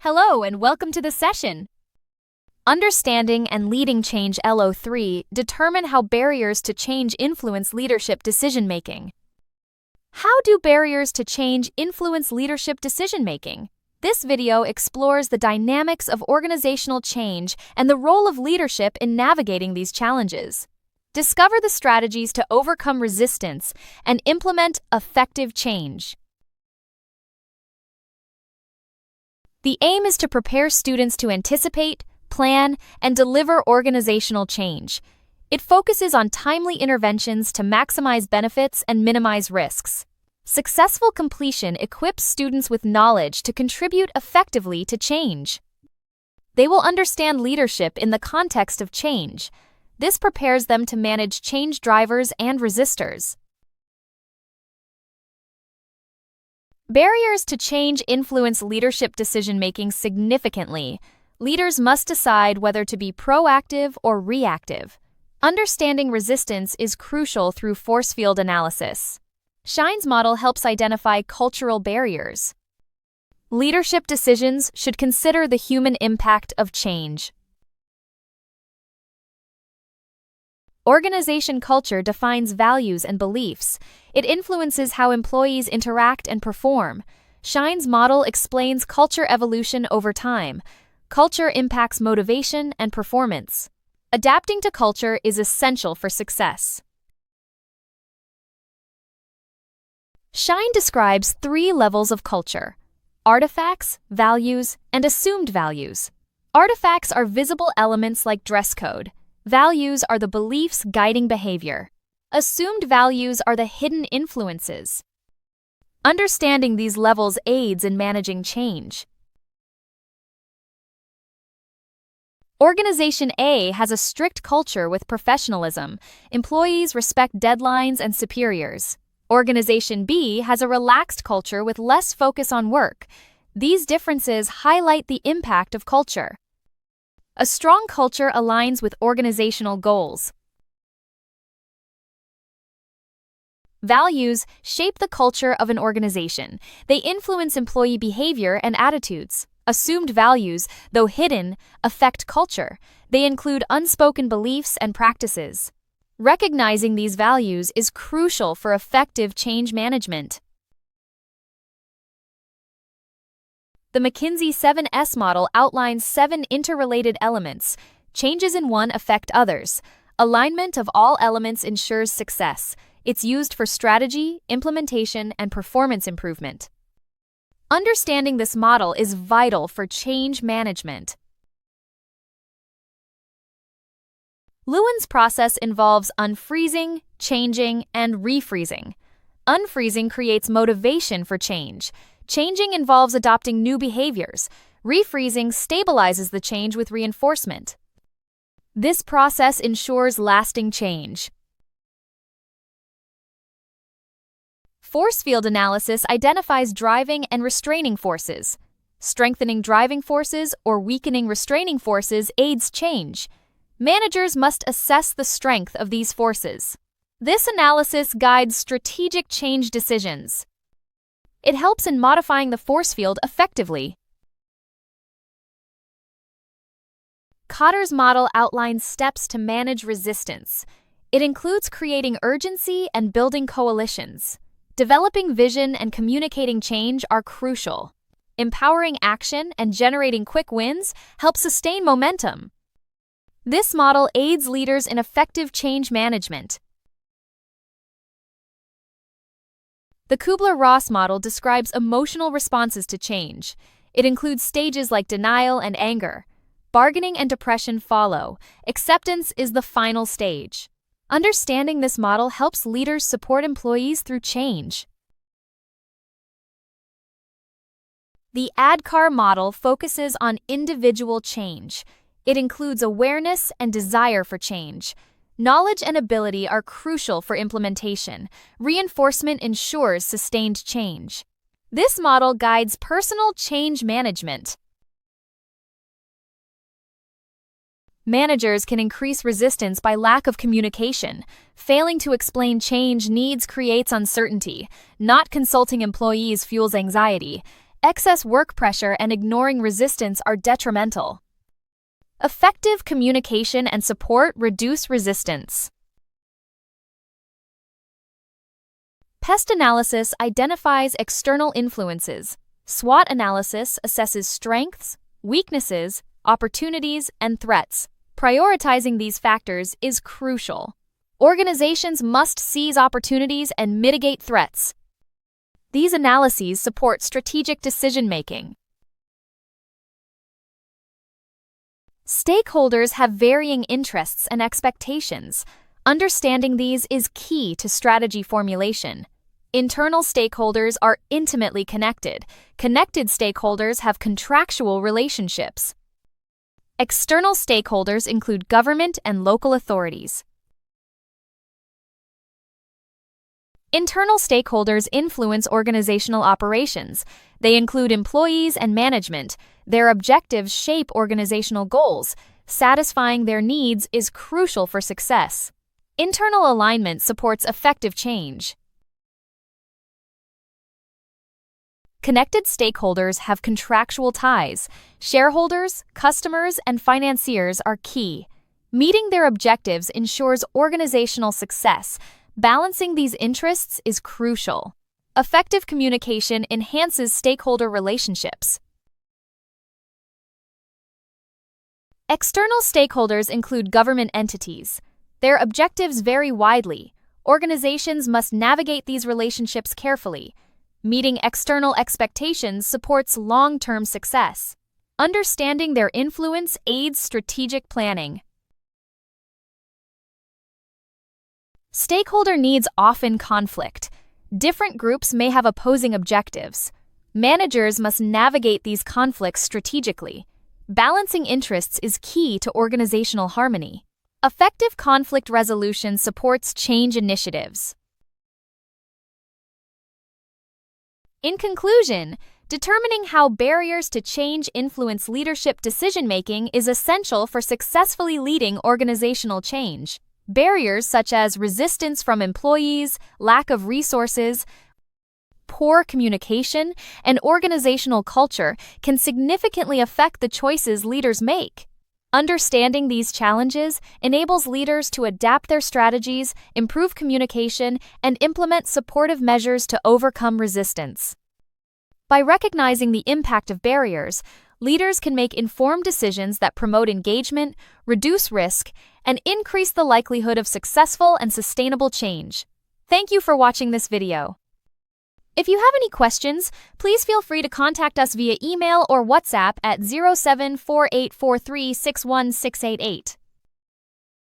Hello and welcome to the session. Understanding and leading change LO3 determine how barriers to change influence leadership decision-making. How do barriers to change influence leadership decision-making? This video explores the dynamics of organizational change and the role of leadership in navigating these challenges. Discover the strategies to overcome resistance and implement effective change. The aim is to prepare students to anticipate, plan, and deliver organizational change. It focuses on timely interventions to maximize benefits and minimize risks. Successful completion equips students with knowledge to contribute effectively to change. They will understand leadership in the context of change. This prepares them to manage change drivers and resistors. Barriers to change influence leadership decision-making significantly. Leaders must decide whether to be proactive or reactive. Understanding resistance is crucial through force field analysis. Shine's model helps identify cultural barriers. Leadership decisions should consider the human impact of change. Organization culture defines values and beliefs. It influences how employees interact and perform. Shine's model explains culture evolution over time. Culture impacts motivation and performance. Adapting to culture is essential for success. Shine describes 3 levels of culture: artifacts, values, and assumed values. Artifacts are visible elements like dress code. Values are the beliefs guiding behavior. Assumed values are the hidden influences. Understanding these levels aids in managing change. Organization A has a strict culture with professionalism. Employees respect deadlines and superiors. Organization B has a relaxed culture with less focus on work. These differences highlight the impact of culture. A strong culture aligns with organizational goals. Values shape the culture of an organization. They influence employee behavior and attitudes. Assumed values, though hidden, affect culture. They include unspoken beliefs and practices. Recognizing these values is crucial for effective change management. The McKinsey 7S model outlines 7 interrelated elements. Changes in one affect others. Alignment of all elements ensures success. It's used for strategy, implementation, and performance improvement. Understanding this model is vital for change management. Lewin's process involves unfreezing, changing, and refreezing. Unfreezing creates motivation for change. Changing involves adopting new behaviors. Refreezing stabilizes the change with reinforcement. This process ensures lasting change. Force field analysis identifies driving and restraining forces. Strengthening driving forces or weakening restraining forces aids change. Managers must assess the strength of these forces. This analysis guides strategic change decisions. It helps in modifying the force field effectively. Kotter's model outlines steps to manage resistance. It includes creating urgency and building coalitions. Developing vision and communicating change are crucial. Empowering action and generating quick wins help sustain momentum. This model aids leaders in effective change management. The Kubler-Ross model describes emotional responses to change. It includes stages like denial and anger. Bargaining and depression follow. Acceptance is the final stage. Understanding this model helps leaders support employees through change. The ADKAR model focuses on individual change. It includes awareness and desire for change. Knowledge and ability are crucial for implementation. Reinforcement ensures sustained change. This model guides personal change management. Managers can increase resistance by lack of communication. Failing to explain change needs creates uncertainty. Not consulting employees fuels anxiety. Excess work pressure and ignoring resistance are detrimental. Effective communication and support reduce resistance. Pest analysis identifies external influences. SWOT analysis assesses strengths, weaknesses, opportunities, and threats. Prioritizing these factors is crucial. Organizations must seize opportunities and mitigate threats. These analyses support strategic decision-making. Stakeholders have varying interests and expectations. Understanding these is key to strategy formulation. Internal stakeholders are intimately connected. Connected stakeholders have contractual relationships. External stakeholders include government and local authorities. Internal stakeholders influence organizational operations. They include employees and management. Their objectives shape organizational goals. Satisfying their needs is crucial for success. Internal alignment supports effective change. Connected stakeholders have contractual ties. Shareholders, customers, and financiers are key. Meeting their objectives ensures organizational success. Balancing these interests is crucial. Effective communication enhances stakeholder relationships. External stakeholders include government entities. Their objectives vary widely. Organizations must navigate these relationships carefully. Meeting external expectations supports long-term success. Understanding their influence aids strategic planning. Stakeholder needs often conflict. Different groups may have opposing objectives. Managers must navigate these conflicts strategically. Balancing interests is key to organizational harmony. Effective conflict resolution supports change initiatives. In conclusion, determining how barriers to change influence leadership decision-making is essential for successfully leading organizational change. Barriers such as resistance from employees, lack of resources, poor communication, and organizational culture can significantly affect the choices leaders make. Understanding these challenges enables leaders to adapt their strategies, improve communication, and implement supportive measures to overcome resistance. By recognizing the impact of barriers, leaders can make informed decisions that promote engagement, reduce risk, and increase the likelihood of successful and sustainable change. Thank you for watching this video. If you have any questions, please feel free to contact us via email or WhatsApp at 074843 61688.